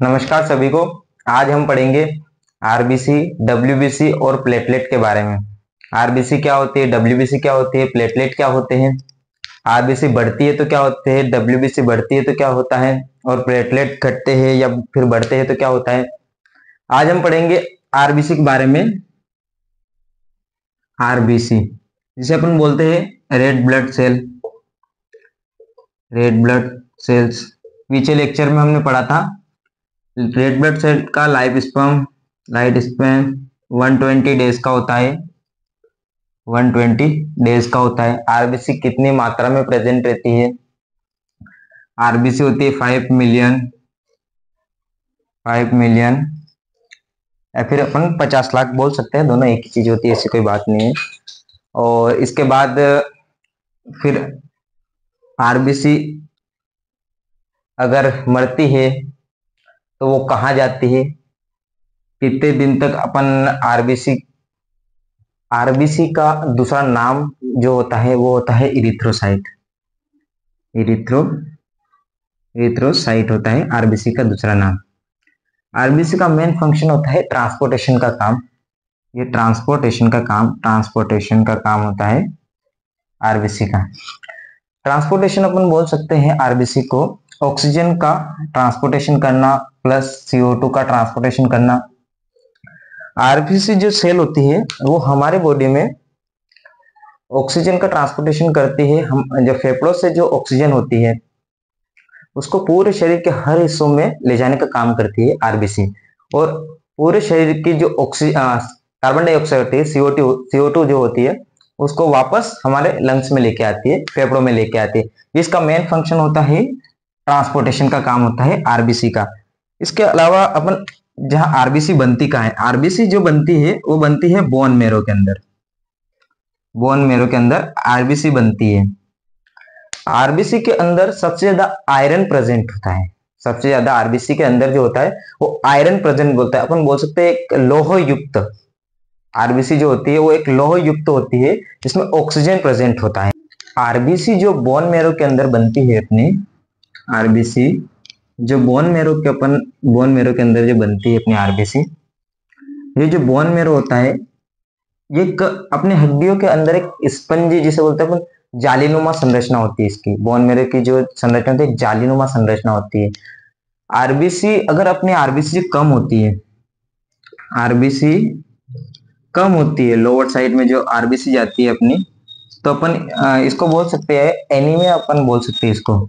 नमस्कार सभी को। आज हम पढ़ेंगे आरबीसी, डब्ल्यूबीसी और प्लेटलेट के बारे में। आरबीसी क्या होती है, डब्ल्यूबीसी क्या होती है, प्लेटलेट क्या होते हैं, आरबीसी बढ़ती है तो क्या होते हैं, डब्ल्यूबीसी बढ़ती है तो क्या होता है, और प्लेटलेट घटते हैं या फिर बढ़ते हैं तो क्या होता है। आज हम पढ़ेंगे आरबीसी के बारे में। आरबीसी जिसे अपन बोलते हैं red blood cell, red blood cells. पीछे लेक्चर में हमने पढ़ा था रेड ब्लड सेल का लाइफ स्पैन 120 डेज का होता है। 120 डेज का होता है। आरबीसी कितनी मात्रा में प्रेजेंट रहती है? आरबीसी होती है 5 मिलियन, 5 मिलियन, या फिर अपन 50 लाख बोल सकते हैं। दोनों एक ही चीज होती है, ऐसी कोई बात नहीं है। और इसके बाद फिर आरबीसी अगर मरती है तो वो कहाँ जाती है? कितने दिन तक अपन आरबीसी आरबीसी का दूसरा नाम जो होता है वो होता है इरिथ्रोसाइट। इरिथ्रो इरिथ्रोसाइट होता है आरबीसी का दूसरा नाम। आरबीसी का मेन फंक्शन होता है ट्रांसपोर्टेशन का काम। ये ट्रांसपोर्टेशन का काम होता है आरबीसी का। ट्रांसपोर्टेशन अपन बोल सकते हैं आरबीसी को ऑक्सीजन का ट्रांसपोर्टेशन करना प्लस CO2 का ट्रांसपोर्टेशन करना। आरबीसी जो सेल होती है वो हमारे बॉडी में ऑक्सीजन का ट्रांसपोर्टेशन करती है। हम जो फेफड़ों से जो ऑक्सीजन होती है उसको पूरे शरीर के हर हिस्सों में ले जाने का काम करती है आरबीसी। और पूरे शरीर की जो कार्बन डाइऑक्साइड होती है, CO2 जो होती है, उसको वापस हमारे लंग्स में लेके आती है, फेफड़ों में लेके आती है। इसका मेन फंक्शन होता है ट्रांसपोर्टेशन का काम होता है आरबीसी का। इसके अलावा अपन जहां आरबीसी बनती कहाँ है, आरबीसी जो बनती है वो बनती है बोन मेरो के अंदर। बोन मेरो के अंदर आरबीसी बनती है। आरबीसी के अंदर सबसे ज्यादा आयरन प्रेजेंट होता है। सबसे ज्यादा आरबीसी के अंदर जो होता है वो आयरन प्रेजेंट बोलता है। अपन बोल सकते हैं एक लौह युक्त आरबीसी जो होती है वो एक लौह युक्त होती है जिसमें ऑक्सीजन प्रेजेंट होता है। आरबीसी जो बोन मेरो के अंदर बनती है अपनी, आरबीसी जो बोन मेरो के अंदर जो बनती है अपनी आरबीसी, ये जो बोन मेरो होता है ये अपने हड्डियों के अंदर एक स्पंजी जिसे बोलते हैं अपन, जालीनुमा संरचना होती है। इसकी बोन मेरो की जो संरचना होती है जालीनुमा संरचना होती है। आरबीसी अगर अपनी आरबीसी कम होती है, आरबीसी कम होती है, लोअर साइड में जो आरबीसी जाती है अपनी, तो अपन इसको बोल सकते हैं एनीमिया। अपन बोल सकते हैं इसको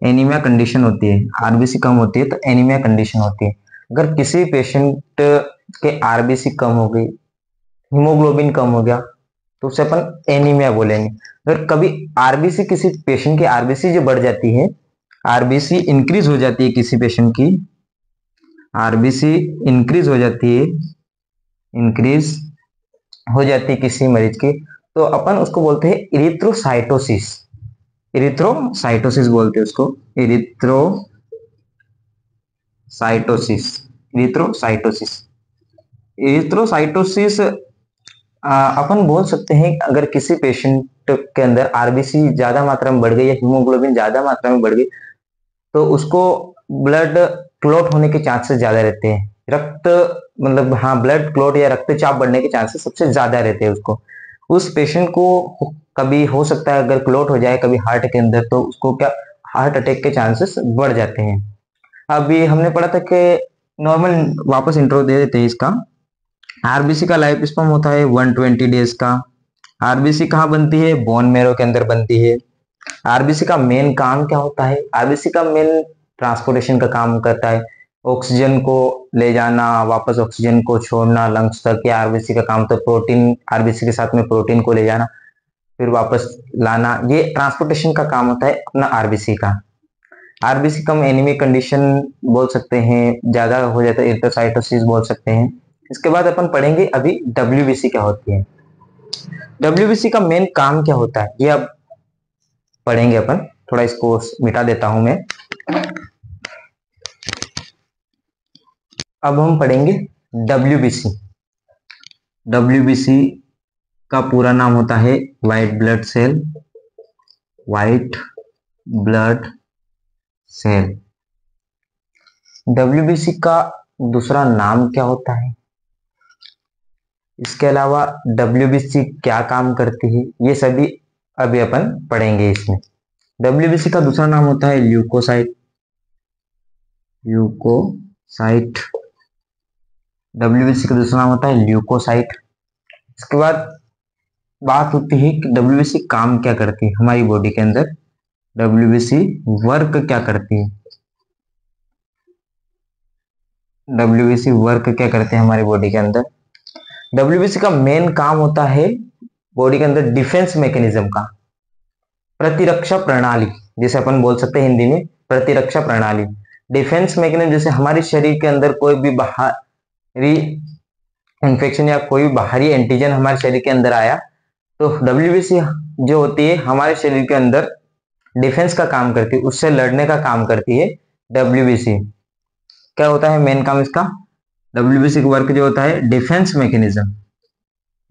एनीमिया कंडीशन होती है। आरबीसी कम होती है तो एनीमिया कंडीशन होती है। अगर किसी पेशेंट के आरबीसी कम हो गई, हीमोग्लोबिन कम हो गया, तो उसे अपन एनीमिया बोलेंगे। अगर कभी आरबीसी किसी पेशेंट की आरबीसी जो बढ़ जाती है, आरबीसी इंक्रीज हो जाती है किसी पेशेंट की, आरबीसी इंक्रीज हो जाती है, इंक्रीज हो जाती है किसी मरीज की, तो अपन उसको बोलते हैं इरिथ्रोसाइटोसिस। इरिथ्रोसाइटोसिस बोलते हैं उसको, इरिथ्रोसाइटोसिस, इरिथ्रोसाइटोसिस। इरिथ्रोसाइटोसिस अपन बोल सकते हैं अगर किसी पेशेंट के अंदर आरबीसी ज्यादा मात्रा में बढ़ गई या हीमोग्लोबिन ज्यादा मात्रा में बढ़ गई तो उसको ब्लड क्लॉट होने के चांसेस ज्यादा रहते हैं। रक्त मतलब हाँ, ब्लड क्लॉट या रक्तचाप बढ़ने के चांसेस सबसे ज्यादा रहते हैं उसको। उस पेशेंट को कभी हो सकता है अगर क्लॉट हो जाए कभी हार्ट के अंदर तो उसको क्या हार्ट अटैक के चांसेस बढ़ जाते हैं। अभी हमने पढ़ा था कि नॉर्मल वापस इंट्रो दे देते हैं इसका। आरबीसी का लाइफ स्पैन होता है 120 डेज का। आरबीसी कहाँ बनती है? बोन मेरो के अंदर बनती है। आरबीसी का मेन काम क्या होता है? आरबीसी का मेन ट्रांसपोर्टेशन का काम करता है। ऑक्सीजन को ले जाना, वापस ऑक्सीजन को छोड़ना लंग्स तक, या आरबीसी का काम तो प्रोटीन, आरबीसी के साथ में प्रोटीन को ले जाना फिर वापस लाना, ये ट्रांसपोर्टेशन का काम होता है अपना आरबीसी का। आरबीसी कम एनीमिक कंडीशन बोल सकते हैं, ज्यादा हो जाता है एरिथ्रोसाइटोसिस बोल सकते हैं। इसके बाद अपन पढ़ेंगे अभी डब्ल्यूबीसी क्या होती है। डब्ल्यूबीसी का मेन काम क्या होता है ये अब पढ़ेंगे अपन। थोड़ा इसको मिटा देता हूं मैं। अब हम पढ़ेंगे डब्ल्यूबीसी। डब्ल्यूबीसी का पूरा नाम होता है white blood cell, white blood cell. WBC का दूसरा नाम क्या होता है, इसके अलावा डब्ल्यूबीसी क्या काम करती है, ये सभी अभी अपन पढ़ेंगे इसमें। डब्ल्यूबीसी का दूसरा नाम होता है ल्यूकोसाइट। ल्यूकोसाइट, डब्ल्यूबीसी का दूसरा नाम होता है ल्यूकोसाइट। इसके बाद बात होती है कि डब्ल्यूबीसी काम क्या करती है हमारी बॉडी के अंदर, डब्ल्यूबीसी वर्क क्या करती है, डब्ल्यूबीसी वर्क क्या करते हैं हमारी बॉडी के अंदर। डब्ल्यूबीसी का मेन काम होता है बॉडी के अंदर डिफेंस मैकेनिज्म का, प्रतिरक्षा प्रणाली, जिसे अपन बोल सकते हैं हिंदी में प्रतिरक्षा प्रणाली। डिफेंस मैकेनिज्म, जैसे हमारे शरीर के अंदर कोई भी बाहरी इंफेक्शन या कोई बाहरी एंटीजन हमारे शरीर के अंदर आया, तो डब्ल्यूबीसी जो होती है हमारे शरीर के अंदर डिफेंस का काम करती है, उससे लड़ने का काम करती है डब्ल्यूबीसी। क्या होता है मेन काम इसका, डब्ल्यूबीसी का वर्क जो होता है डिफेंस मैकेनिज्म,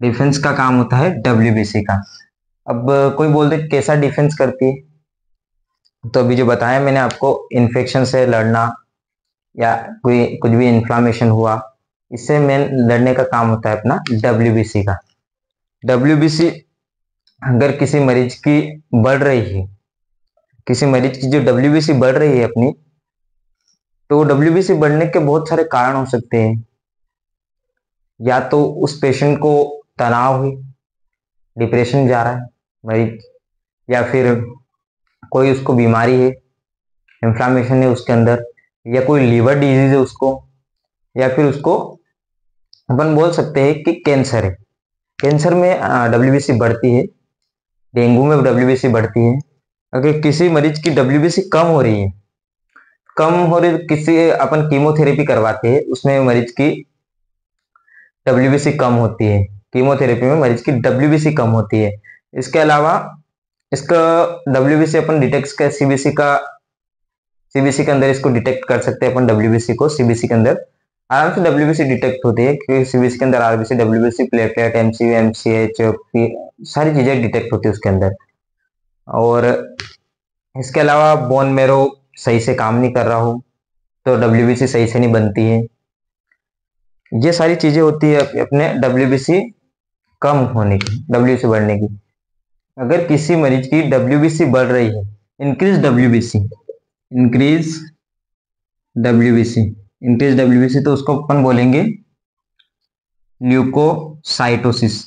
डिफेंस का काम होता है डब्ल्यूबीसी का। अब कोई बोलते कैसा डिफेंस करती है, तो अभी जो बताया मैंने आपको, इन्फेक्शन से लड़ना या कोई कुछ भी इन्फ्लामेशन हुआ, इससे मेन लड़ने का काम होता है अपना डब्ल्यूबीसी का। डब्ल्यूबीसी अगर किसी मरीज की बढ़ रही है, किसी मरीज की जो डब्ल्यूबीसी बढ़ रही है अपनी, तो डब्ल्यूबीसी बढ़ने के बहुत सारे कारण हो सकते हैं। या तो उस पेशेंट को तनाव है, डिप्रेशन जा रहा है मरीज, या फिर कोई उसको बीमारी है, इन्फ्लामेशन है उसके अंदर, या कोई लीवर डिजीज है उसको, या फिर उसको अपन बोल सकते हैं कि कैंसर है। कैंसर में डब्ल्यूबीसी बढ़ती है, डेंगू में डब्ल्यूबीसी बढ़ती है। अगर किसी मरीज की डब्ल्यूबीसी कम हो रही है, कम हो रही, किसी अपन कीमोथेरेपी करवाते हैं, उसमें मरीज की डब्ल्यूबीसी कम होती है, कीमोथेरेपी में मरीज की डब्ल्यूबीसी कम होती है। इसके अलावा इसका डब्ल्यूबीसी अपन डिटेक्ट कर सीबीसी के अंदर इसको डिटेक्ट कर सकते हैं अपन, डब्ल्यूबीसी को सीबीसी के अंदर आराम से डब्ल्यूबीसी डिटेक्ट होती है, क्योंकि सीबीसी के अंदर RBC, WBC, platelet, MC, MCH, सारी चीजें डिटेक्ट होती है उसके अंदर। और इसके अलावा बोन मेरो सही से काम नहीं कर रहा हो तो डब्ल्यूबीसी सही से नहीं बनती है। ये सारी चीजें होती है अपने डब्ल्यूबीसी कम होने की, डब्ल्यूबीसी बढ़ने की। अगर किसी मरीज की डब्ल्यूबीसी बढ़ रही है, increase WBC, increase WBC, increase WBC, तो उसको अपन बोलेंगे ल्यूकोसाइटोसिस,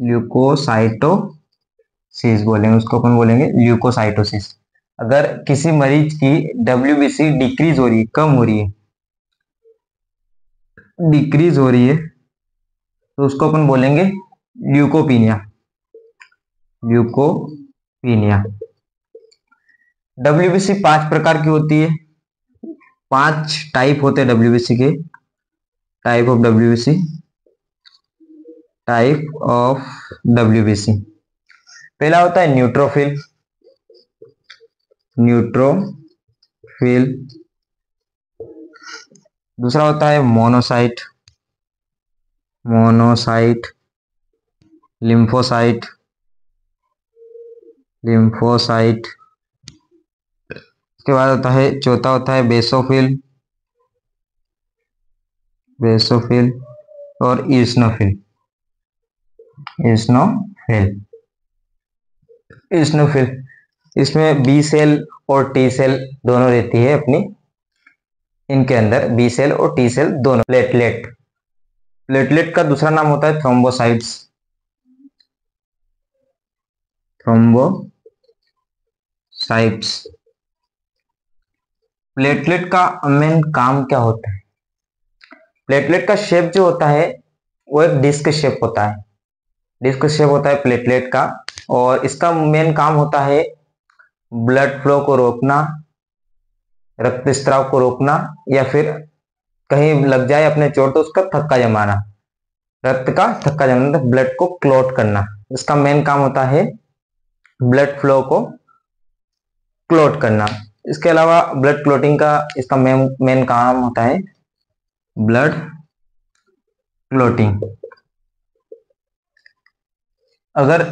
ल्यूकोसाइटोसिस बोलेंगे उसको, अपन बोलेंगे ल्यूकोसाइटोसिस। अगर किसी मरीज की डब्ल्यूबीसी डिक्रीज हो रही है, कम हो रही है, डिक्रीज हो रही है, तो उसको अपन बोलेंगे ल्यूकोपीनिया, ल्यूकोपीनिया। डब्ल्यूबीसी 5 प्रकार की होती है, 5 टाइप होते हैं डब्ल्यूबीसी के, type of WBC, type of WBC. पहला होता है न्यूट्रोफिल, न्यूट्रोफिल। दूसरा होता है मोनोसाइट, मोनोसाइट। Lymphocyte, lymphocyte. उसके बाद होता है, चौथा होता है बेसोफिल, बेसोफिल। और ईस्नोफिल, ईस्नोफिल, ईस्नोफिल। इसमें बी सेल और टी सेल दोनों रहती है अपनी, इनके अंदर बी सेल और टी सेल दोनों। प्लेटलेट, प्लेटलेट का दूसरा नाम होता है थ्रोम्बोसाइट्स, थ्रोम्बोसाइट्स। प्लेटलेट का मेन काम क्या होता है, प्लेटलेट का शेप जो होता है वो एक डिस्क शेप होता है, डिस्क शेप होता है प्लेटलेट का। और इसका मेन काम होता है ब्लड फ्लो को रोकना, रक्त स्त्राव को रोकना, या फिर कहीं लग जाए अपने चोट तो उसका थक्का जमाना, रक्त का थक्का जमाना, ब्लड को क्लॉट करना। इसका मेन काम होता है ब्लड फ्लो को क्लॉट करना। इसके अलावा ब्लड क्लॉटिंग का इसका मेन काम होता है ब्लड क्लॉटिंग। अगर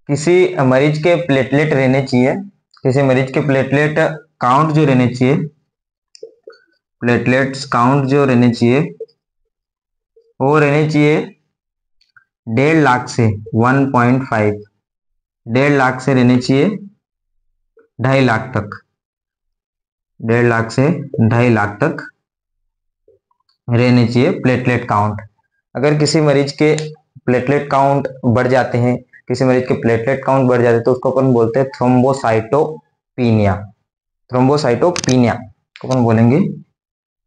किसी मरीज के प्लेटलेट रहने चाहिए, किसी मरीज के प्लेटलेट काउंट जो रहने चाहिए प्लेटलेट्स काउंट जो रहने चाहिए वो रहने चाहिए 1.5 लाख से 1.5, 1.5 लाख से रहने चाहिए 2.5 लाख तक, 1.5 लाख से 2.5 लाख तक रहने चाहिए प्लेटलेट काउंट। अगर किसी मरीज के प्लेटलेट काउंट बढ़ जाते हैं, किसी मरीज के प्लेटलेट काउंट बढ़ जाते हैं तो उसको अपन बोलते हैं थ्रोम्बोसाइटोपिनिया। थ्रोम्बोसाइटोपिनिया को अपन बोलेंगे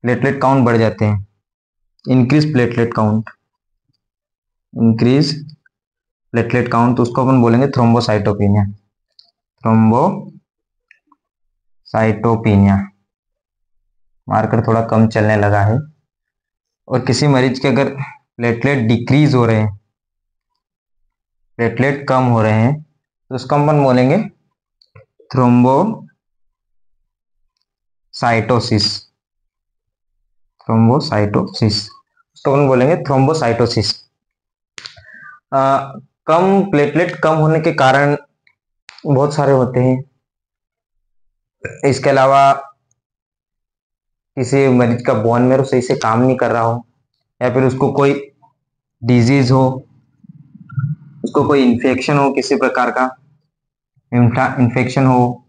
प्लेटलेट काउंट बढ़ जाते हैं, increase platelet count, increase platelet count, तो उसको अपन बोलेंगे थ्रोम्बोसाइटोपिनिया। थ्रोम्बोसाइटोपिनिया मार्कर थोड़ा कम चलने लगा है। और किसी मरीज के अगर प्लेटलेट डिक्रीज हो रहे हैं, प्लेटलेट कम हो रहे हैं, तो उसको अपन बोलेंगे थ्रोम्बोसाइटोसिस। थ्रोम्बोसाइटोसिस उसको अपन बोलेंगे थ्रोम्बोसाइटोसिस। कम प्लेटलेट कम होने के कारण बहुत सारे होते हैं। इसके अलावा किसी मरीज का बोन मैरो सही से काम नहीं कर रहा हो, या फिर उसको कोई डिजीज हो, उसको कोई इन्फेक्शन हो, किसी प्रकार का इन्फेक्शन हो,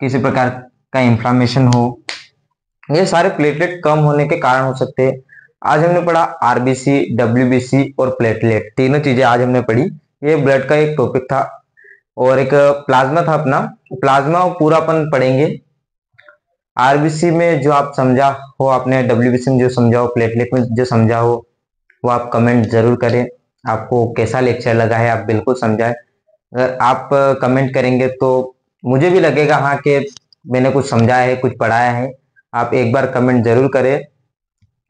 किसी प्रकार का इंफ्लामेशन हो, ये सारे प्लेटलेट कम होने के कारण हो सकते हैं। आज हमने पढ़ा आरबीसी, डब्ल्यूबीसी और प्लेटलेट, तीनों चीजें आज हमने पढ़ी। ये ब्लड का एक टॉपिक था और एक प्लाज्मा था अपना, प्लाज्मा पूरा अपन पढ़ेंगे। आरबीसी में जो आप समझा हो आपने, डब्ल्यूबीसी में जो समझा हो, प्लेटलेट में जो समझा हो, वो आप कमेंट जरूर करें। आपको कैसा लेक्चर लगा है आप बिल्कुल समझाएं। अगर आप कमेंट करेंगे तो मुझे भी लगेगा हाँ कि मैंने कुछ समझाया है, कुछ पढ़ाया है। आप एक बार कमेंट जरूर करें।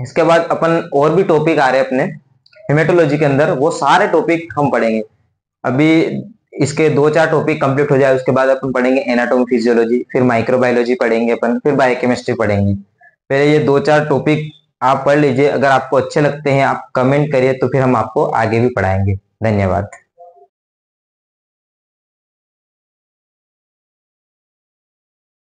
इसके बाद अपन और भी टॉपिक आ रहे हैं अपने हेमेटोलॉजी के अंदर, वो सारे टॉपिक हम पढ़ेंगे। अभी इसके 2-4 टॉपिक कंप्लीट हो जाए उसके बाद अपन पढ़ेंगे एनाटॉमी फिजियोलॉजी, फिर माइक्रोबायोलॉजी पढ़ेंगे अपन, फिर बायोकेमिस्ट्री पढ़ेंगे। पहले ये 2-4 टॉपिक आप पढ़ लीजिए। अगर आपको अच्छे लगते हैं आप कमेंट करिए, तो फिर हम आपको आगे भी पढ़ाएंगे। धन्यवाद।